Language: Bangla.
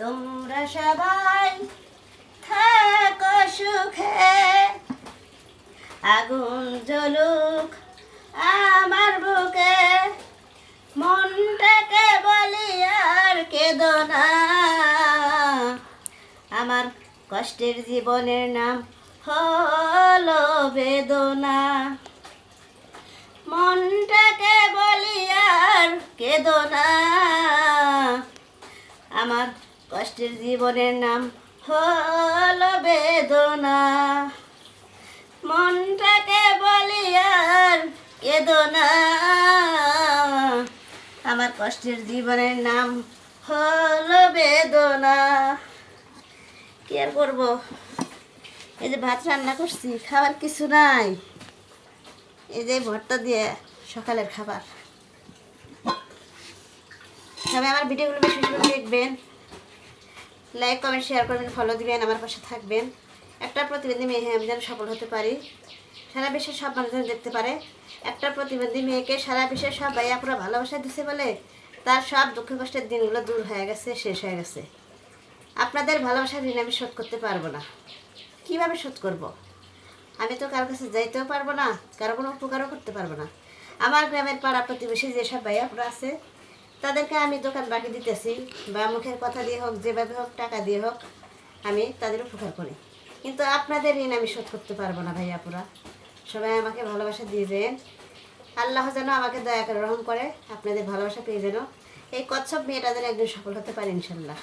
তোমরা সবাই থাকো সুখে, আগুন জ্বলুক আমার বুকে, মনটাকে বলি আর কেঁদো না। আমার কষ্টের জীবনের নাম হলো বেদনা। মনটাকে বলি আর কেঁদো না। আমার কষ্টের জীবনের নাম হলো বেদনা। মনটাকে বলি আর কেঁদো না। আমার কষ্টের জীবনের নাম হলো বেদনা। কি আর করবো, এই যে ভাত রান্না করছি, খাবার কিছু নাই। এই যে ভর্তা দিয়ে সকালের খাবার। তবে আমার ভিডিওগুলো বেশি বেশি করে দেখবেন, লাইক কমেন্ট শেয়ার করবেন, ফলো দিবেন, আমার পাশে থাকবেন। একটা প্রতিবন্ধী মেয়ে আমি যেন সফল হতে পারি, সারা বিশ্বের সব মানুষ যেন দেখতে পারে। একটা প্রতিবন্ধী মেয়েকে সারা বিশ্বের সব ভাইয়া পুরো ভালোবাসা দিচ্ছে বলে তার সব দুঃখ কষ্টের দিনগুলো দূর হয়ে গেছে, শেষ হয়ে গেছে। আপনাদের ভালোবাসার ঋণ আমি শোধ করতে পারবো না। কীভাবে শোধ করব? আমি তো কারোর কাছে যাইতেও পারবো না, কারো কোনো উপকারও করতে পারবো না। আমার গ্রামের পাড়া প্রতিবেশী যেসব ভাইয়াপুরা আছে তাদেরকে আমি দোকান বাকি দিতেছি, বা মুখের কথা দিয়ে হোক, যেভাবে হোক, টাকা দিয়ে হোক, আমি তাদের উপকার করি। কিন্তু আপনাদের ঋণ আমি শোধ করতে পারবো না ভাইয়াপুরা। সবাই আমাকে ভালোবাসা দিয়ে দেন। আল্লাহ যেন আমাকে দয়া করে রহম করে, আপনাদের ভালোবাসা পেয়ে যেন এই কচ্ছপ মেয়েটা যেন একদিন সফল হতে পারে ইনশাল্লাহ।